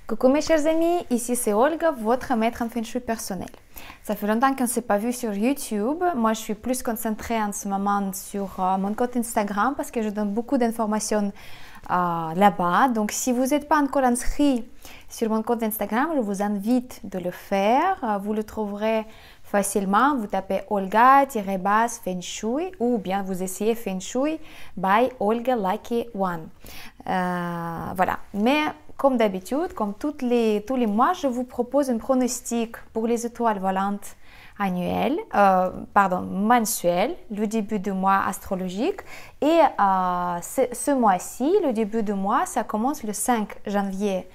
Coucou mes chers amis, ici c'est Olga, votre maître en Feng Shui personnel. Ça fait longtemps qu'on ne s'est pas vu sur YouTube. Moi, je suis plus concentrée en ce moment sur mon compte Instagram parce que je donne beaucoup d'informations là-bas. Donc, si vous n'êtes pas encore inscrit sur mon compte Instagram, je vous invite de le faire. Vous le trouverez facilement. Vous tapez Olga-Feng Shui ou bien vous essayez Feng Shui by Olga Lucky One. Voilà. Mais comme d'habitude, comme tous les mois, je vous propose un pronostic pour les étoiles volantes mensuelles, le début du mois astrologique. Et ce mois-ci, le début du mois, ça commence le 5 janvier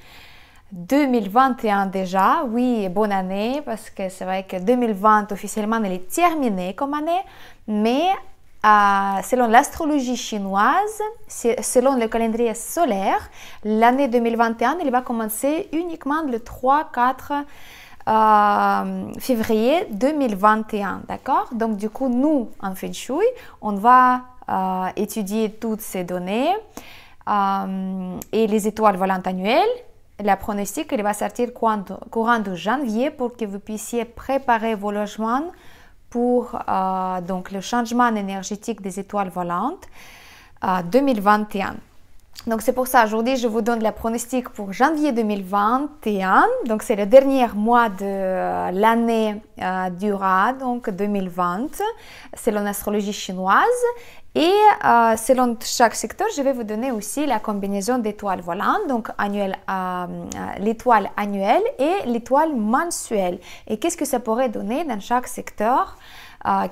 2021 déjà. Oui, bonne année, parce que c'est vrai que 2020 officiellement, elle est terminée comme année, mais selon l'astrologie chinoise, selon le calendrier solaire, l'année 2021, elle va commencer uniquement le 3-4 février 2021, d'accord? Donc du coup, nous, en Feng Shui, on va étudier toutes ces données et les étoiles volantes annuelles. La pronostic, elle va sortir courant de janvier pour que vous puissiez préparer vos logements pour donc le changement énergétique des étoiles volantes 2021. Donc c'est pour ça, aujourd'hui, je vous donne la pronostic pour janvier 2021. Donc c'est le dernier mois de l'année du Rat, donc 2020, selon l'astrologie chinoise. Et selon chaque secteur, je vais vous donner aussi la combinaison d'étoiles volantes, donc l'étoile annuelle et l'étoile mensuelle. Et qu'est-ce que ça pourrait donner dans chaque secteur?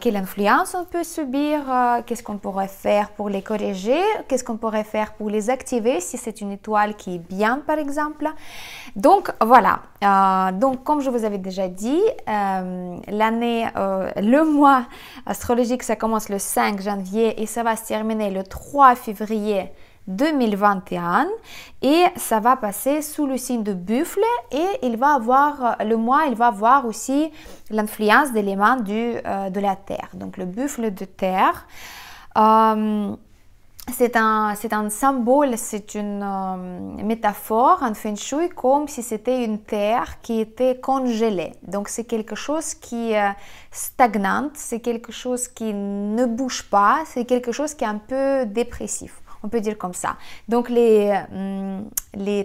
Quelle influence on peut subir, qu'est-ce qu'on pourrait faire pour les corriger, qu'est-ce qu'on pourrait faire pour les activer si c'est une étoile qui est bien par exemple. Donc voilà, donc comme je vous avais déjà dit, le mois astrologique ça commence le 5 janvier et ça va se terminer le 3 février 2021 et ça va passer sous le signe de buffle et il va avoir aussi l'influence d'éléments de la terre. Donc le buffle de terre, c'est un symbole, c'est une métaphore en Feng Shui comme si c'était une terre qui était congelée. Donc c'est quelque chose qui est stagnante, c'est quelque chose qui ne bouge pas, c'est quelque chose qui est un peu dépressif. On peut dire comme ça. Donc, les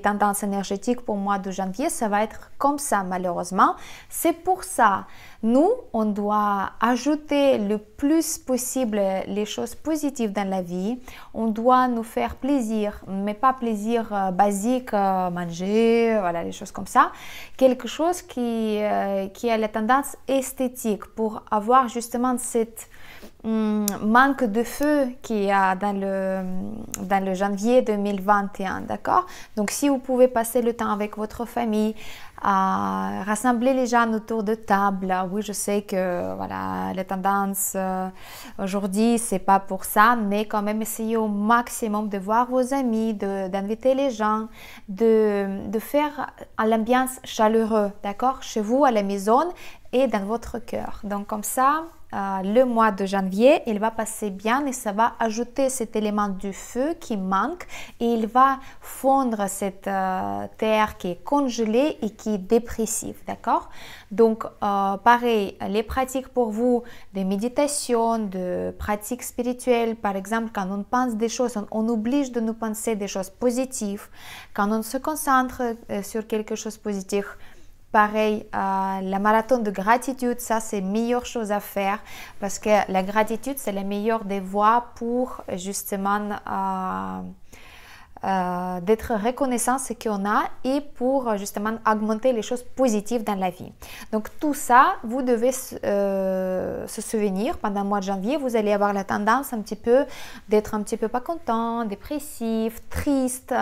tendances énergétiques pour le mois de janvier, ça va être comme ça, malheureusement. C'est pour ça, nous, on doit ajouter le plus possible les choses positives dans la vie. On doit nous faire plaisir, mais pas plaisir basique, manger, voilà, les choses comme ça. Quelque chose qui a la tendance esthétique pour avoir justement cette manque de feu qu'il y a dans le janvier 2021, d'accord? Donc, si vous pouvez passer le temps avec votre famille, rassembler les gens autour de table, oui, je sais que voilà, les tendances aujourd'hui, c'est pas pour ça, mais quand même essayez au maximum de voir vos amis, d'inviter les gens, de faire l'ambiance chaleureuse, d'accord? Chez vous, à la maison et dans votre cœur. Donc, comme ça, le mois de janvier, il va passer bien et ça va ajouter cet élément du feu qui manque et il va fondre cette terre qui est congelée et qui est dépressive, d'accord? Donc, pareil, les pratiques pour vous de méditation, de pratiques spirituelles, par exemple, quand on pense des choses, on oblige de nous penser des choses positives. Quand on se concentre sur quelque chose de positif, pareil, la marathon de gratitude, ça c'est la meilleure chose à faire parce que la gratitude c'est la meilleure des voies pour justement d'être reconnaissant ce qu'on a et pour justement augmenter les choses positives dans la vie. Donc tout ça, vous devez se souvenir pendant le mois de janvier, vous allez avoir la tendance un petit peu d'être un petit peu pas content, dépressif, triste,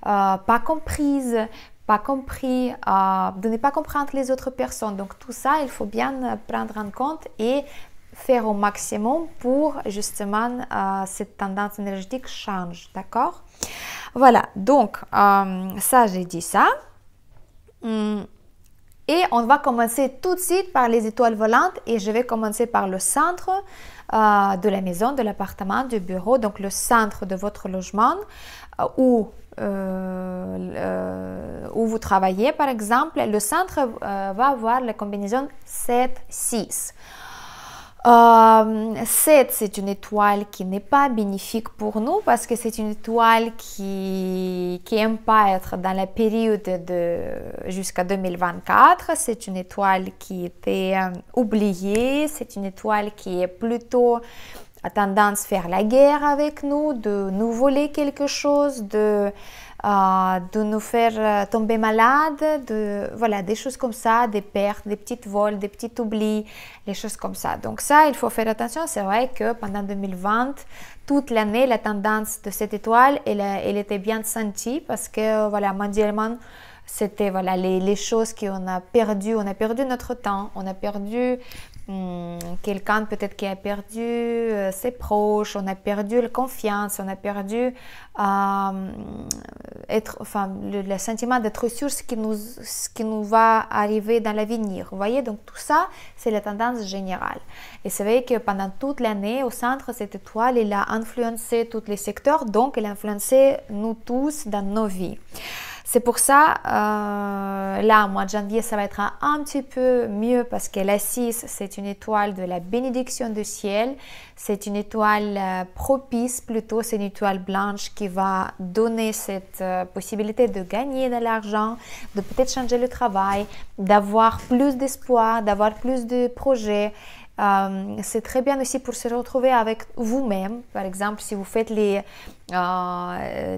pas comprise, pas compris, de ne pas comprendre les autres personnes. Donc tout ça, il faut bien prendre en compte et faire au maximum pour justement cette tendance énergétique change, d'accord? Voilà, donc ça, j'ai dit ça. Et on va commencer tout de suite par les étoiles volantes et je vais commencer par le centre de la maison, de l'appartement, du bureau, donc le centre de votre logement où vous travaillez par exemple, le centre va avoir la combinaison 7-6. 7, c'est une étoile qui n'est pas bénéfique pour nous parce que c'est une étoile qui n'aime pas être dans la période jusqu'à 2024. C'est une étoile qui était oubliée. C'est une étoile qui est plutôt à tendance à faire la guerre avec nous, de nous voler quelque chose, de nous faire tomber malade, voilà, des choses comme ça, des pertes, des petits vols, des petits oublis, les choses comme ça. Donc ça, il faut faire attention. C'est vrai que pendant 2020, toute l'année, la tendance de cette étoile, elle était bien sentie parce que, voilà, mondialement, c'était voilà, les choses qu'on a perdues. On a perdu notre temps, on a perdu quelqu'un peut-être qui a perdu ses proches, on a perdu la confiance, on a perdu le sentiment d'être sûr ce qui nous va arriver dans l'avenir. Vous voyez, donc tout ça, c'est la tendance générale. Et c'est vrai que pendant toute l'année, au centre, cette étoile, elle a influencé tous les secteurs, donc elle a influencé nous tous dans nos vies. C'est pour ça, là, au mois de janvier, ça va être un petit peu mieux parce que la 6, c'est une étoile de la bénédiction du ciel. C'est une étoile propice plutôt, c'est une étoile blanche qui va donner cette possibilité de gagner de l'argent, de peut-être changer le travail, d'avoir plus d'espoir, d'avoir plus de projets. C'est très bien aussi pour se retrouver avec vous-même. Par exemple, si vous faites les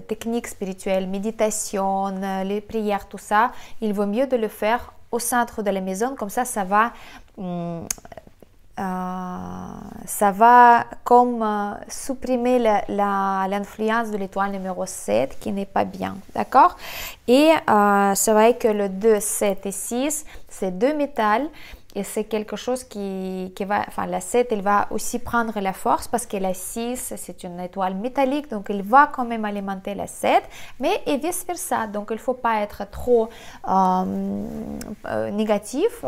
techniques spirituelles, méditation, les prières, tout ça, il vaut mieux de le faire au centre de la maison. Comme ça va comme supprimer l'influence de l'étoile numéro 7 qui n'est pas bien, d'accord? Et c'est vrai que le 2, 7 et 6, c'est deux métals. Et c'est quelque chose qui va, enfin la 7, elle va aussi prendre la force parce que la 6, c'est une étoile métallique, donc elle va quand même alimenter la 7, mais et vice versa. Donc il ne faut pas être trop négatif,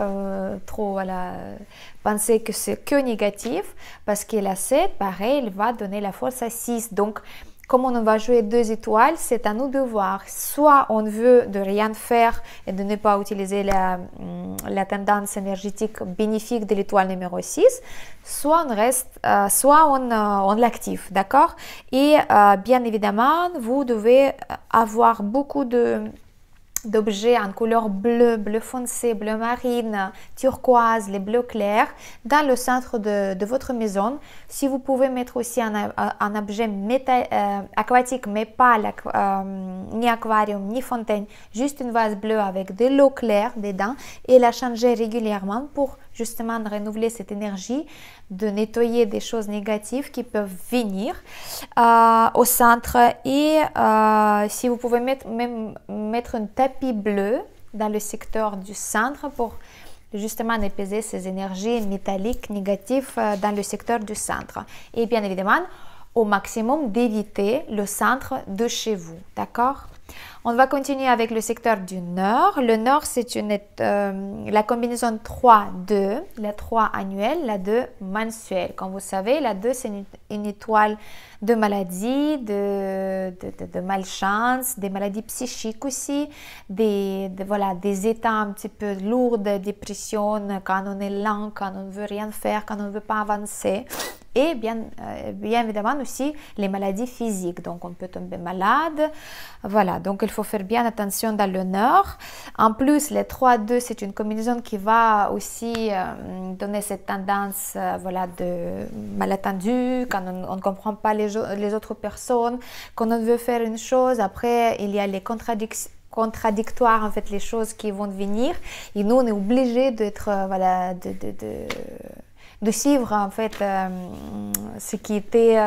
trop voilà, penser que c'est que négatif, parce que la 7, pareil, elle va donner la force à 6. Donc, comme on va jouer deux étoiles, c'est à nous de voir. Soit on veut de rien faire et de ne pas utiliser la tendance énergétique bénéfique de l'étoile numéro 6, soit on reste, soit on l'active, d'accord? Et bien évidemment, vous devez avoir beaucoup d'objets en couleur bleu, bleu foncé, bleu marine, turquoise, les bleus clairs dans le centre de votre maison. Si vous pouvez mettre aussi un objet aquatique, mais pas ni aquarium, ni fontaine, juste une vase bleue avec de l'eau claire dedans et la changer régulièrement pour justement renouveler cette énergie, de nettoyer des choses négatives qui peuvent venir au centre. Et si vous pouvez mettre un tapis bleu dans le secteur du centre pour justement apaiser ces énergies métalliques négatives dans le secteur du centre. Et bien évidemment, au maximum d'éviter le centre de chez vous, d'accord? On va continuer avec le secteur du nord. Le nord, c'est la combinaison 3-2, la 3 annuelle, la 2 mensuelle. Comme vous savez, la 2, c'est une étoile de maladie, de malchance, des maladies psychiques aussi, des états un petit peu lourds de dépression, quand on est lent, quand on ne veut rien faire, quand on ne veut pas avancer. Et bien évidemment aussi les maladies physiques, donc on peut tomber malade, voilà, donc il faut faire bien attention dans le nord. En plus, les 3-2, c'est une combinaison qui va aussi donner cette tendance de malentendu, quand on ne comprend pas les autres personnes, quand on veut faire une chose, après il y a les contradictoires, en fait, les choses qui vont venir, et nous on est obligé d'être de suivre en fait ce qui était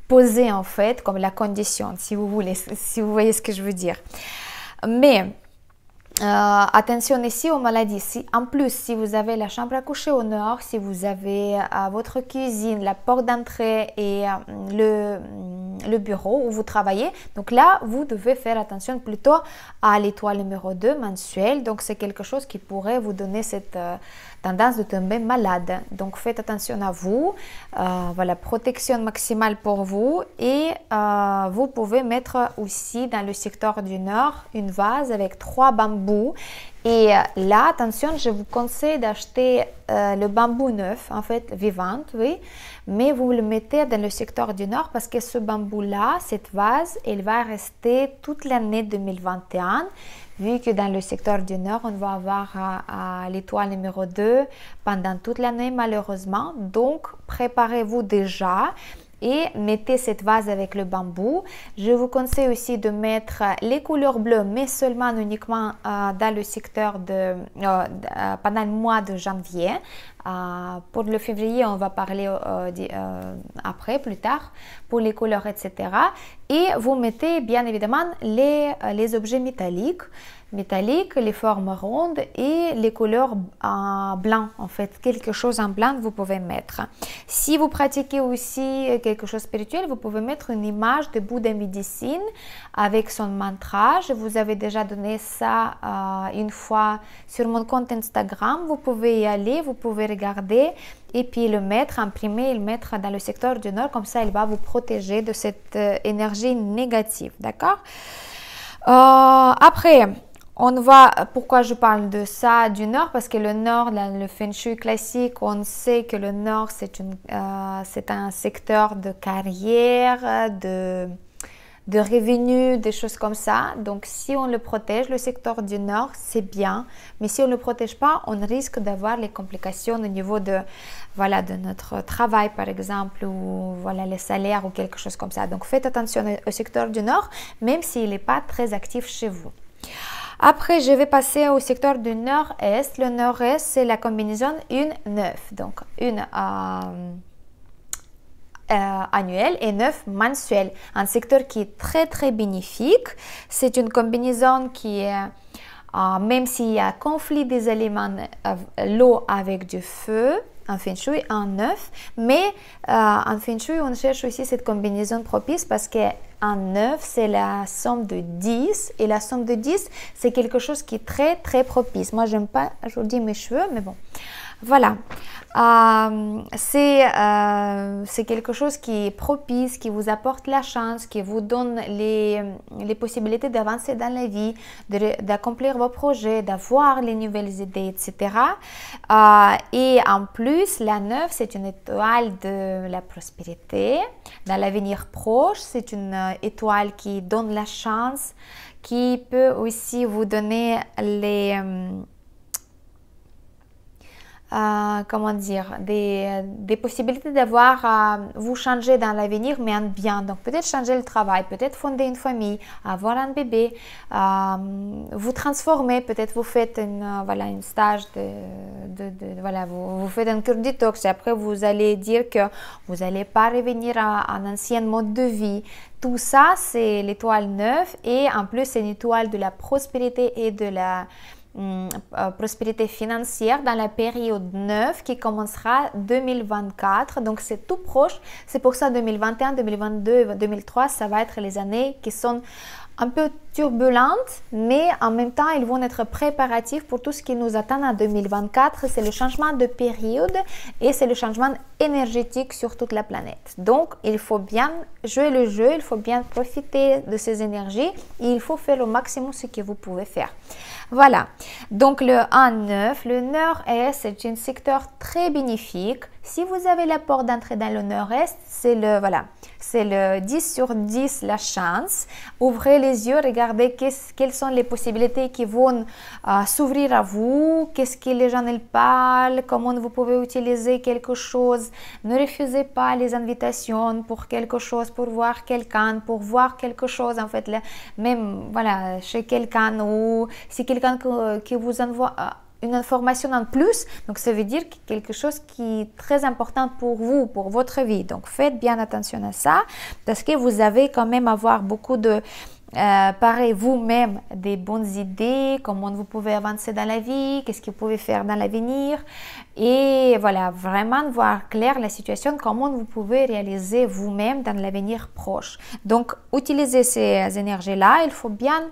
posé en fait comme la condition, si vous voulez, si vous voyez ce que je veux dire. Mais attention ici aux maladies. En plus, si vous avez la chambre à coucher au nord, si vous avez votre cuisine, la porte d'entrée et le bureau où vous travaillez, donc là, vous devez faire attention plutôt à l'étoile numéro 2 mensuelle. Donc, c'est quelque chose qui pourrait vous donner cette tendance de tomber malade. Donc faites attention à vous, voilà, protection maximale pour vous et vous pouvez mettre aussi dans le secteur du nord une vase avec 3 bambous. Et là, attention, je vous conseille d'acheter le bambou neuf, en fait, vivant, oui, mais vous le mettez dans le secteur du nord parce que ce bambou-là, cette vase, elle va rester toute l'année 2021, vu que dans le secteur du nord, on va avoir l'étoile numéro 2 pendant toute l'année, malheureusement. Donc, préparez-vous déjà et mettez cette vase avec le bambou. Je vous conseille aussi de mettre les couleurs bleues, mais seulement uniquement dans le secteur pendant le mois de janvier. Pour le février, on va parler après, plus tard, pour les couleurs, etc. Et vous mettez bien évidemment les objets métalliques, les formes rondes et les couleurs blancs, en fait, quelque chose en blanc vous pouvez mettre. Si vous pratiquez aussi quelque chose de spirituel, vous pouvez mettre une image de Bouddha médecine avec son mantra. Je vous avais déjà donné ça une fois sur mon compte Instagram. Vous pouvez y aller, vous pouvez regarder et puis le mettre, imprimer et le mettre dans le secteur du nord, comme ça il va vous protéger de cette énergie négative, d'accord? Après, on va, pourquoi je parle de ça du nord? Parce que le nord, le feng shui classique, on sait que le nord c'est un secteur de carrière, de revenus, des choses comme ça. Donc, si on le protège, le secteur du nord, c'est bien. Mais si on ne le protège pas, on risque d'avoir les complications au niveau de notre travail, par exemple, ou voilà, les salaires ou quelque chose comme ça. Donc, faites attention au secteur du nord, même s'il n'est pas très actif chez vous. Après, je vais passer au secteur du nord-est. Le nord-est, c'est la combinaison 1-9. Donc, une annuel et 9 mensuel. Un secteur qui est très très bénéfique. C'est une combinaison qui est, même s'il y a conflit des éléments, l'eau avec du feu, en feng shui, en 9, mais en feng shui, on cherche aussi cette combinaison propice parce que en 9, c'est la somme de 10 et la somme de 10, c'est quelque chose qui est très très propice. Moi, j'aime pas aujourd'hui mes cheveux, mais bon. Voilà, c'est quelque chose qui est propice, qui vous apporte la chance, qui vous donne les possibilités d'avancer dans la vie, d'accomplir vos projets, d'avoir les nouvelles idées, etc. Et en plus, la 9, c'est une étoile de la prospérité. Dans l'avenir proche, c'est une étoile qui donne la chance, qui peut aussi vous donner comment dire, des possibilités d'avoir, vous changer dans l'avenir, mais en bien. Donc, peut-être changer le travail, peut-être fonder une famille, avoir un bébé, vous transformer, peut-être vous faites une stage voilà, vous faites un cure détox et après vous allez dire que vous n'allez pas revenir à un ancien mode de vie. Tout ça, c'est l'étoile 9 et en plus, c'est une étoile de la prospérité et de la prospérité financière dans la période 9 qui commencera 2024, donc c'est tout proche. C'est pour ça 2021, 2022 et 2023, ça va être les années qui sont un peu turbulentes, mais en même temps, ils vont être préparatifs pour tout ce qui nous attend en 2024. C'est le changement de période et c'est le changement énergétique sur toute la planète. Donc, il faut bien jouer le jeu, il faut bien profiter de ces énergies et il faut faire au maximum ce que vous pouvez faire. Voilà, donc le 1-9, le nord-est, c'est un secteur très bénéfique. Si vous avez la porte d'entrée dans le nord-est, c'est le 10 sur 10 la chance. Ouvrez les yeux, regardez quelles sont les possibilités qui vont s'ouvrir à vous, qu'est-ce que les gens parlent, comment vous pouvez utiliser quelque chose. Ne refusez pas les invitations pour quelque chose, pour voir quelqu'un, pour quelque chose, en fait, même voilà, chez quelqu'un ou si quelqu'un qui vous envoie une information en plus, donc ça veut dire quelque chose qui est très important pour vous, pour votre vie. Donc faites bien attention à ça parce que vous avez quand même avoir beaucoup de pareil vous-même des bonnes idées, comment vous pouvez avancer dans la vie, qu'est-ce que vous pouvez faire dans l'avenir et voilà, vraiment voir clair la situation, comment vous pouvez réaliser vous-même dans l'avenir proche. Donc utilisez ces énergies-là, il faut bien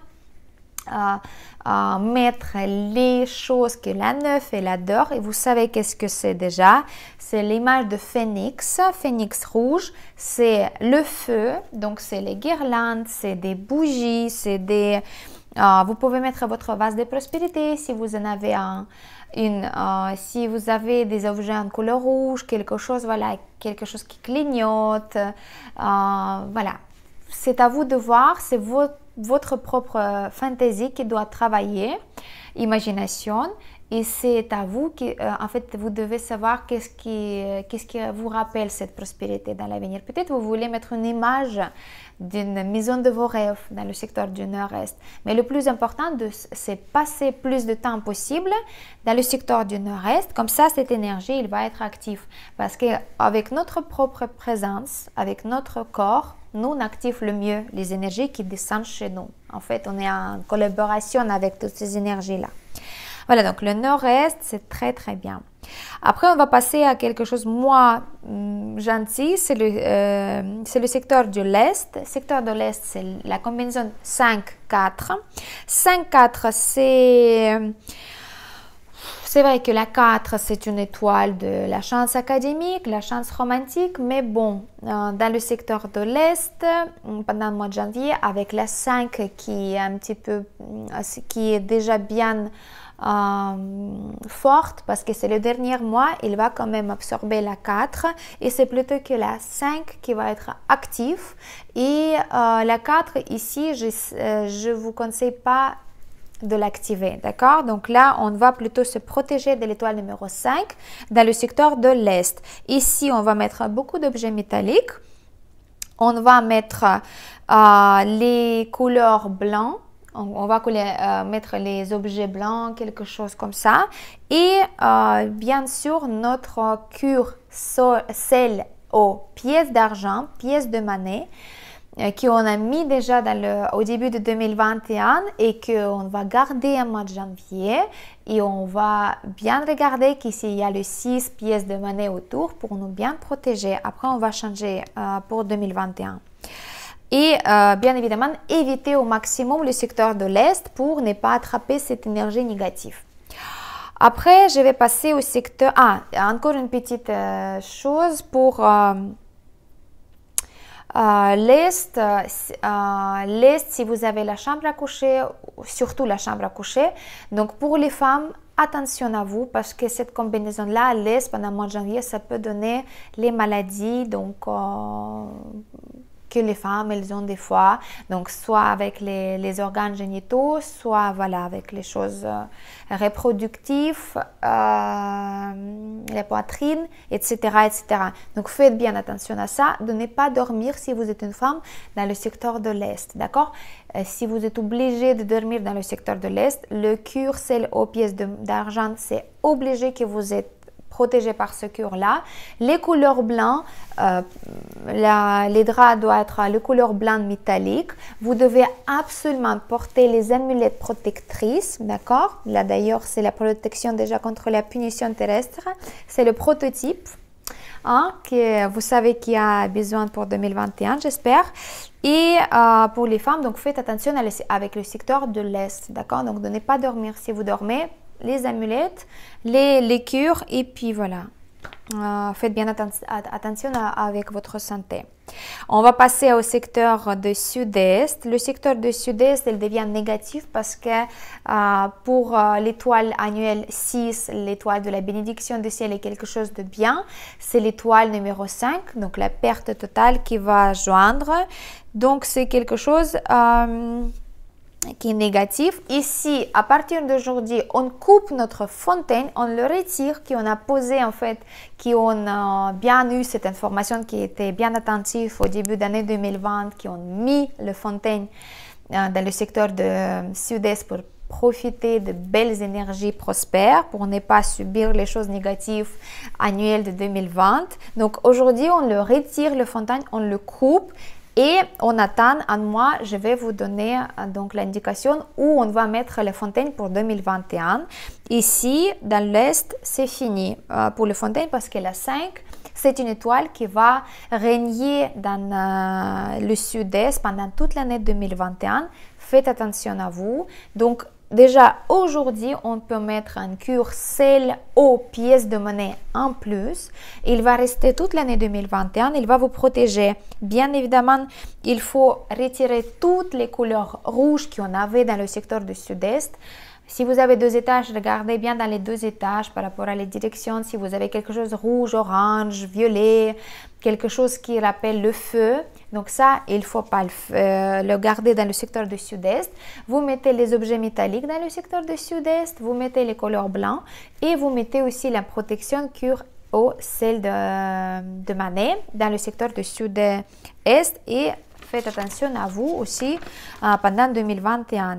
mettre les choses que la neuf elle adore, et vous savez qu'est-ce que c'est déjà, c'est l'image de phénix, phénix rouge, c'est le feu, donc c'est les guirlandes, c'est des bougies, c'est des... vous pouvez mettre votre vase de prospérité si vous en avez si vous avez des objets en couleur rouge, quelque chose, voilà, quelque chose qui clignote, voilà. C'est à vous de voir, c'est votre propre fantaisie qui doit travailler, imagination, et c'est à vous qui, en fait, vous devez savoir qu'est-ce qui vous rappelle cette prospérité dans l'avenir. Peut-être vous voulez mettre une image d'une maison de vos rêves dans le secteur du nord-est, mais le plus important, c'est passer plus de temps possible dans le secteur du nord-est, comme ça, cette énergie, il va être active, parce qu'avec notre propre présence, avec notre corps, nous, on active le mieux les énergies qui descendent chez nous. En fait, on est en collaboration avec toutes ces énergies-là. Voilà, donc le nord-est, c'est très, très bien. Après, on va passer à quelque chose moins gentil, c'est le secteur de l'Est. Le secteur de l'Est, c'est la combinaison 5-4. 5-4, c'est vrai que la 4, c'est une étoile de la chance académique, la chance romantique, mais bon, dans le secteur de l'Est, pendant le mois de janvier, avec la 5 qui est un petit peu, qui est déjà bien forte, parce que c'est le dernier mois, il va quand même absorber la 4, et c'est plutôt que la 5 qui va être active, et la 4 ici, je vous conseille pas de l'activer, d'accord? Donc là, on va plutôt se protéger de l'étoile numéro 5 dans le secteur de l'Est. Ici, on va mettre beaucoup d'objets métalliques. On va mettre les couleurs blancs. On va mettre les objets blancs, quelque chose comme ça. Et bien sûr, notre cure sel aux pièces d'argent, pièces de monnaie, qu'on a mis déjà au début de 2021 et qu'on va garder en mois de janvier, et on va bien regarder qu'ici il y a les 6 pièces de monnaie autour pour nous bien protéger. Après on va changer pour 2021. Et bien évidemment éviter au maximum le secteur de l'Est pour ne pas attraper cette énergie négative. Après je vais passer au secteur... encore une petite chose pour... l'Est, si vous avez la chambre à coucher, surtout la chambre à coucher, donc pour les femmes, attention à vous, parce que cette combinaison-là, l'Est, pendant le mois de janvier, ça peut donner les maladies, donc que les femmes, elles ont des fois, donc soit avec les organes génitaux, soit voilà, avec les choses reproductives, la poitrine, etc., etc. Donc faites bien attention à ça, de ne pas dormir si vous êtes une femme dans le secteur de l'Est, d'accord? Si vous êtes obligé de dormir dans le secteur de l'Est, le cure sel aux pièces d'argent, c'est obligé que vous êtes protégé par ce cure-là. Les couleurs blancs, les draps doivent être les couleurs blanc métallique. Vous devez absolument porter les amulettes protectrices, d'accord? Là d'ailleurs, c'est la protection déjà contre la punition terrestre. C'est le prototype que vous savez qu'il y a besoin pour 2021, j'espère. Et pour les femmes, donc faites attention avec le secteur de l'Est, d'accord? Donc de ne pas dormir si vous dormez. Les amulettes, les cures, et puis voilà. Faites bien attention avec votre santé. On va passer au secteur de sud-est. Le secteur de sud-est, il devient négatif parce que pour l'étoile annuelle 6, l'étoile de la bénédiction du ciel est quelque chose de bien. C'est l'étoile numéro 5, donc la perte totale qui va joindre. Donc c'est quelque chose... qui est négatif. Ici, à partir d'aujourd'hui, on coupe notre fontaine, on le retire, qu'on a posé en fait, qu'on a bien eu cette information, qui était bien attentif au début d'année 2020, qui ont mis le fontaine dans le secteur de sud-est pour profiter de belles énergies prospères, pour ne pas subir les choses négatives annuelles de 2020. Donc aujourd'hui, on le retire, le fontaine, on le coupe. Et on attend un mois, je vais vous donner donc l'indication où on va mettre les fontaines pour 2021. Ici, dans l'Est, c'est fini pour les fontaines parce que la 5, c'est une étoile qui va régner dans le sud-est pendant toute l'année 2021. Faites attention à vous. Donc, déjà, aujourd'hui, on peut mettre un cure sel aux pièces de monnaie en plus. Il va rester toute l'année 2021. Il va vous protéger. Bien évidemment, il faut retirer toutes les couleurs rouges qu'on avait dans le secteur du sud-est. Si vous avez 2 étages, regardez bien dans les 2 étages par rapport à les directions. Si vous avez quelque chose de rouge, orange, violet, quelque chose qui rappelle le feu, donc ça, il ne faut pas le garder dans le secteur du sud-est. Vous mettez les objets métalliques dans le secteur du sud-est, vous mettez les couleurs blancs et vous mettez aussi la protection cure au sel de monnaie dans le secteur du sud-est et faites attention à vous aussi pendant 2021.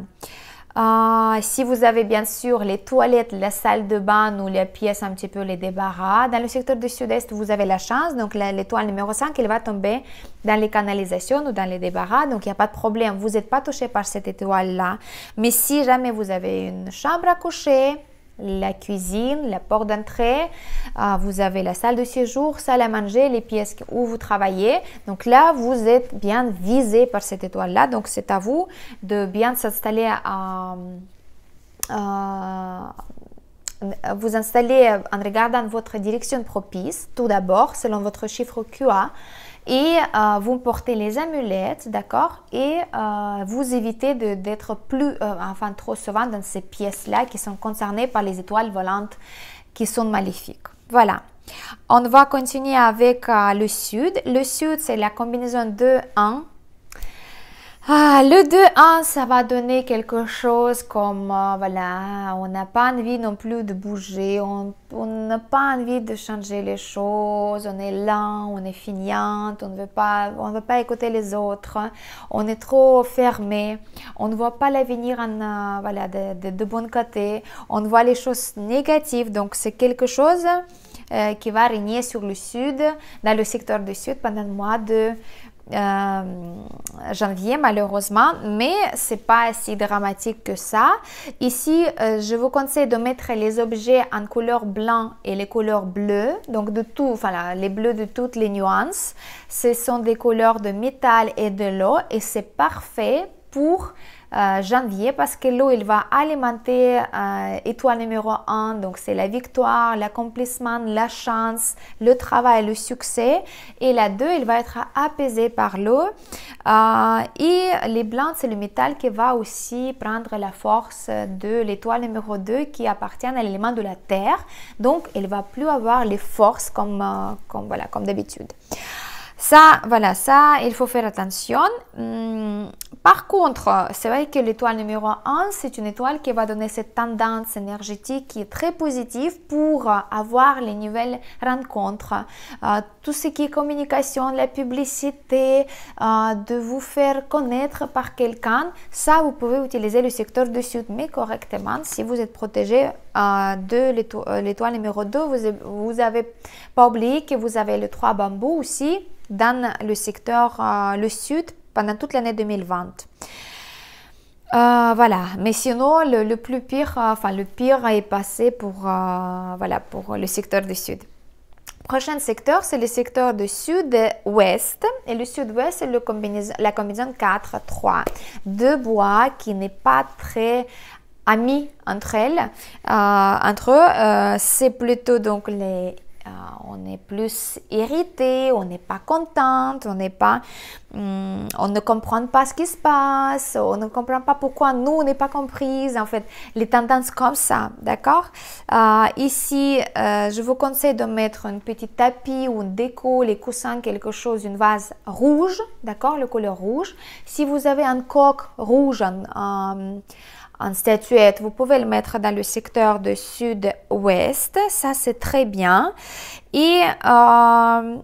Si vous avez bien sûr les toilettes, la salle de bain ou les pièces un petit peu les débarras, dans le secteur du sud-est, vous avez la chance. Donc l'étoile numéro 5, elle va tomber dans les canalisations ou dans les débarras. Donc il n'y a pas de problème, vous n'êtes pas touché par cette étoile-là. Mais si jamais vous avez une chambre à coucher, la cuisine, la porte d'entrée, vous avez la salle de séjour, salle à manger, les pièces où vous travaillez. Donc là, vous êtes bien visé par cette étoile-là. Donc c'est à vous de bien s'installer vous installer en regardant votre direction propice, tout d'abord, selon votre chiffre QA. Et vous portez les amulettes, d'accord? Et vous évitez d'être trop souvent dans ces pièces-là qui sont concernées par les étoiles volantes qui sont maléfiques. Voilà. On va continuer avec le sud. Le sud, c'est la combinaison 2-1. Le 2-1, ça va donner quelque chose comme, voilà, on n'a pas envie non plus de bouger, on n'a pas envie de changer les choses, on est lent, on est feignante, on ne veut pas écouter les autres, on est trop fermé, on ne voit pas l'avenir de bon côté, on voit les choses négatives, donc c'est quelque chose qui va régner sur le sud, dans le secteur du sud pendant le mois de janvier malheureusement, mais c'est pas si dramatique que ça. Ici, je vous conseille de mettre les objets en couleur blanc et les couleurs bleues, donc les bleus de toutes les nuances. Ce sont des couleurs de métal et de l'eau et c'est parfait pour janvier parce que l'eau il va alimenter étoile numéro 1, donc c'est la victoire, l'accomplissement, la chance, le travail, le succès, et la 2 il va être apaisé par l'eau et les blancs c'est le métal qui va aussi prendre la force de l'étoile numéro 2 qui appartient à l'élément de la terre, donc il va plus avoir les forces comme d'habitude. Ça, il faut faire attention. Par contre, c'est vrai que l'étoile numéro 1, c'est une étoile qui va donner cette tendance énergétique qui est très positive pour avoir les nouvelles rencontres. Tout ce qui est communication, la publicité, de vous faire connaître par quelqu'un, ça, vous pouvez utiliser le secteur du sud, mais correctement. Si vous êtes protégé de l'étoile numéro 2, vous n'avez pas oublié que vous avez le 3 bambous aussi dans le secteur le sud pendant toute l'année 2020. Voilà, mais sinon le pire est passé pour le secteur du sud. Prochain secteur, c'est le secteur du sud-ouest. Et le sud-ouest, c'est la combinaison 4-3. Deux bois qui n'est pas très amis entre eux. C'est plutôt donc on est plus irrité, on n'est pas contente, on ne comprend pas ce qui se passe, on ne comprend pas pourquoi nous on n'est pas comprises, en fait, les tendances comme ça, d'accord? Ici, je vous conseille de mettre un petit tapis ou une déco, les coussins, quelque chose, une vase rouge, d'accord, le couleur rouge. Si vous avez un coq rouge en statuette, vous pouvez le mettre dans le secteur de sud-ouest, ça c'est très bien. Et un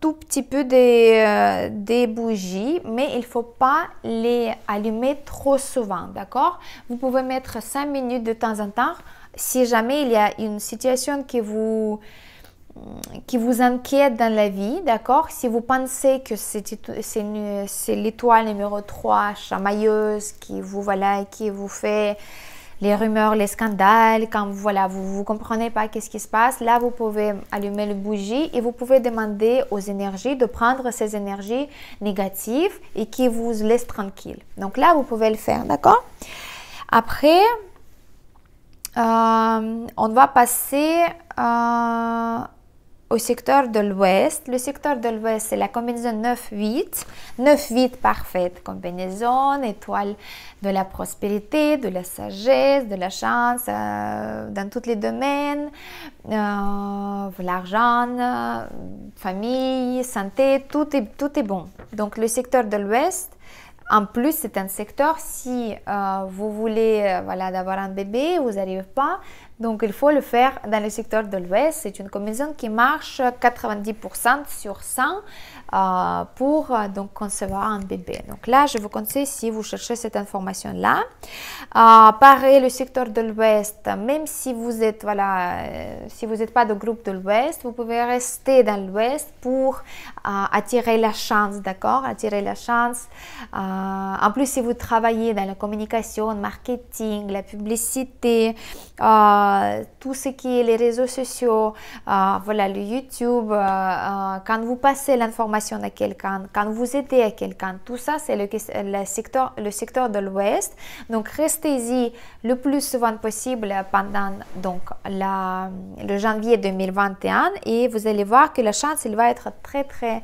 tout petit peu des bougies, mais il ne faut pas les allumer trop souvent, d'accord? Vous pouvez mettre 5 minutes de temps en temps si jamais il y a une situation qui vous inquiète dans la vie, d'accord? Si vous pensez que c'est l'étoile numéro 3 chamailleuse qui vous fait les rumeurs, les scandales, quand voilà, vous ne comprenez pas qu'est-ce qui se passe, là vous pouvez allumer le bougie et vous pouvez demander aux énergies de prendre ces énergies négatives et qui vous laissent tranquille. Donc là, vous pouvez le faire, d'accord? Après, on va passer au secteur de l'Ouest. Le secteur de l'Ouest, c'est la combinaison 9-8. 9-8 parfaite. Combinaison, étoile de la prospérité, de la sagesse, de la chance, dans tous les domaines. L'argent, famille, santé, tout est bon. Donc, le secteur de l'Ouest, en plus, c'est un secteur, si vous voulez voilà, d'avoir un bébé, vous n'arrivez pas, donc il faut le faire dans le secteur de l'Ouest. C'est une combinaison qui marche 90% sur 100 pour donc concevoir un bébé. Donc là, je vous conseille si vous cherchez cette information-là. Pareil, le secteur de l'Ouest, même si vous êtes, voilà, si vous n'êtes pas de groupe de l'Ouest, vous pouvez rester dans l'Ouest pour attirer la chance, d'accord? Attirer la chance. En plus, si vous travaillez dans la communication, le marketing, la publicité, tout ce qui est les réseaux sociaux, voilà, le YouTube, quand vous passez l'information à quelqu'un, quand vous aidez à quelqu'un, tout ça, c'est le secteur de l'Ouest. Donc, restez-y le plus souvent possible pendant donc, le janvier 2021 et vous allez voir que la chance, il va être très, très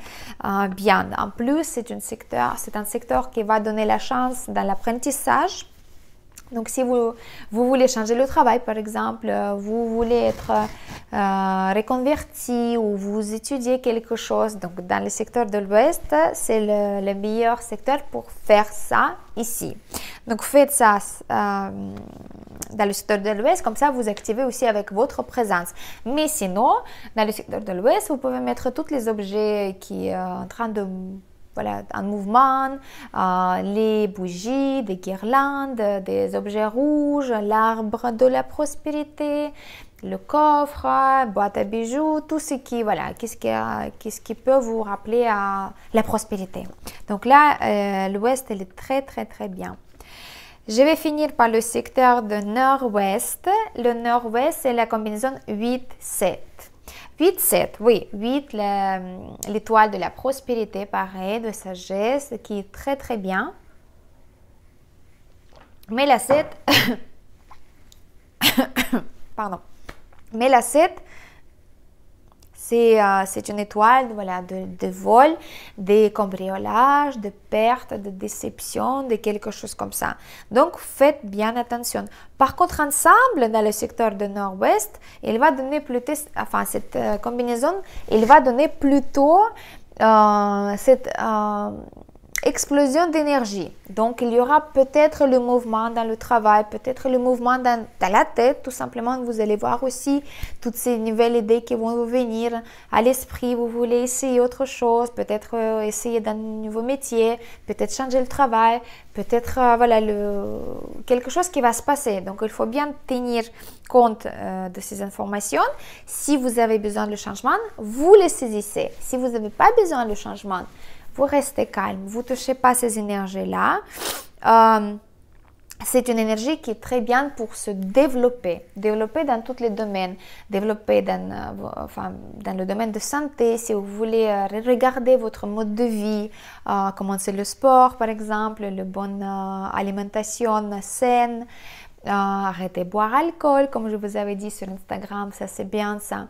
bien. En plus, c'est un secteur qui va donner la chance dans l'apprentissage. Donc, si vous voulez changer le travail, par exemple, vous voulez être reconverti ou vous étudiez quelque chose, donc dans le secteur de l'Ouest, c'est le meilleur secteur pour faire ça ici. Donc, faites ça dans le secteur de l'Ouest, comme ça, vous activez aussi avec votre présence. Mais sinon, dans le secteur de l'Ouest, vous pouvez mettre tous les objets qui sont en train de... Voilà, un mouvement, les bougies, des guirlandes, des objets rouges, l'arbre de la prospérité, le coffre, boîte à bijoux, tout ce qui, voilà, qu'est-ce qui peut vous rappeler à la prospérité. Donc là, l'Ouest, elle est très, très, très bien. Je vais finir par le secteur de Nord-Ouest. Le Nord-Ouest, c'est la combinaison 8-7. 8-7, oui, 8, l'étoile de la prospérité, pareil, de sagesse, qui est très très bien. Mais la 7, pardon, mais la 7, c'est une étoile voilà, de vol, de cambriolage, de perte, de déception, de quelque chose comme ça. Donc, faites bien attention. Par contre, ensemble, dans le secteur de Nord-Ouest, il va donner plutôt, enfin, cette combinaison, il va donner plutôt cette explosion d'énergie. Donc, il y aura peut-être le mouvement dans le travail, peut-être le mouvement dans la tête, tout simplement. Vous allez voir aussi toutes ces nouvelles idées qui vont vous venir à l'esprit. Vous voulez essayer autre chose, peut-être essayer d'un nouveau métier, peut-être changer le travail, peut-être voilà, quelque chose qui va se passer. Donc, il faut bien tenir compte de ces informations. Si vous avez besoin de changement, vous les saisissez. Si vous n'avez pas besoin de changement, vous restez calme, vous ne touchez pas ces énergies-là. C'est une énergie qui est très bien pour se développer dans tous les domaines, développer dans le domaine de santé, si vous voulez regarder votre mode de vie, commencer le sport par exemple, la bonne alimentation saine, arrêter de boire alcool, comme je vous avais dit sur Instagram, ça c'est bien ça.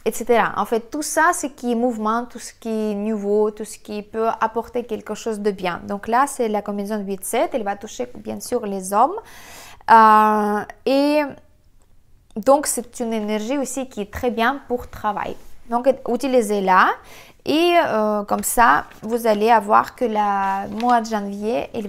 Etc. En fait, tout ça, ce qui est mouvement, tout ce qui est nouveau, tout ce qui peut apporter quelque chose de bien. Donc là, c'est la combinaison 8-7. Elle va toucher bien sûr les hommes. Et donc, c'est une énergie aussi qui est très bien pour travail. Donc, utilisez-la. Et comme ça, vous allez avoir que le mois de janvier, il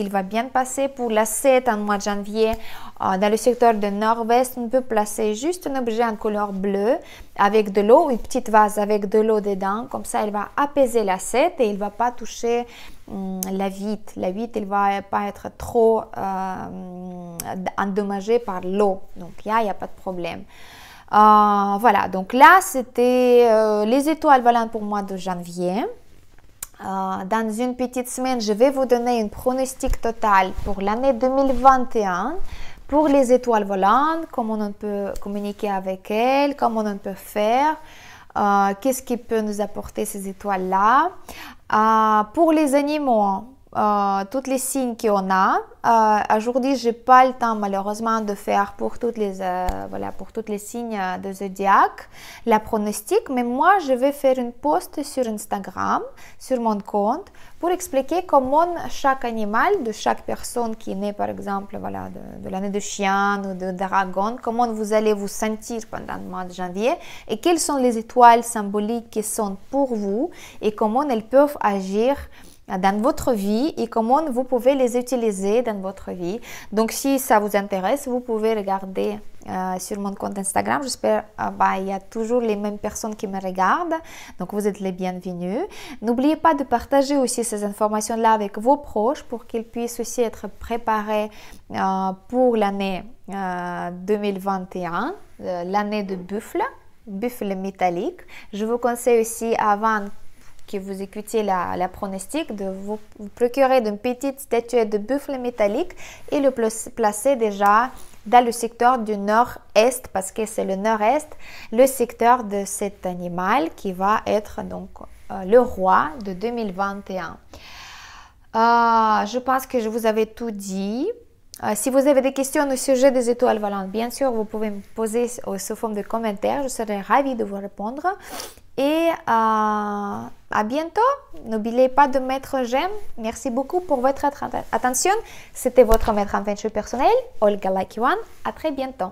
va bien passer. Pour la 7 en mois de janvier, dans le secteur de Nord-Ouest, on peut placer juste un objet en couleur bleue avec de l'eau, une petite vase avec de l'eau dedans. Comme ça, il va apaiser la 7 et il ne va pas toucher la 8. La 8, il ne va pas être trop endommagé par l'eau. Donc, il n'y a pas de problème. Voilà, donc là, c'était les étoiles volantes pour le mois de janvier. dans une petite semaine, je vais vous donner un pronostic total pour l'année 2021 pour les étoiles volantes, comment on peut communiquer avec elles, comment on peut faire, qu'est-ce qui peut nous apporter ces étoiles-là. Pour les animaux, tous les signes qu'on a. Aujourd'hui, je n'ai pas le temps malheureusement de faire pour toutes les signes de zodiaque la pronostic, mais moi je vais faire une post sur Instagram, sur mon compte, pour expliquer comment chaque animal de chaque personne qui est née par exemple de l'année de chien ou de dragon, comment vous allez vous sentir pendant le mois de janvier et quelles sont les étoiles symboliques qui sont pour vous et comment elles peuvent agir dans votre vie et comment vous pouvez les utiliser dans votre vie. Donc si ça vous intéresse, vous pouvez regarder sur mon compte Instagram. J'espère il y a toujours les mêmes personnes qui me regardent, donc vous êtes les bienvenus. N'oubliez pas de partager aussi ces informations-là avec vos proches pour qu'ils puissent aussi être préparés pour l'année 2021, l'année de buffle métallique. Je vous conseille aussi avant que vous écoutiez la pronostic, de vous procurer une petite statuette de buffle métallique et le placer déjà dans le secteur du nord-est, parce que c'est le nord-est, le secteur de cet animal qui va être donc le roi de 2021. Je pense que je vous avais tout dit. Si vous avez des questions au sujet des étoiles volantes, bien sûr, vous pouvez me poser sous forme de commentaires. Je serai ravie de vous répondre. Et à bientôt. N'oubliez pas de mettre j'aime. Merci beaucoup pour votre attention. C'était votre maître en feng shui personnel, Olga Lakiwan. À très bientôt.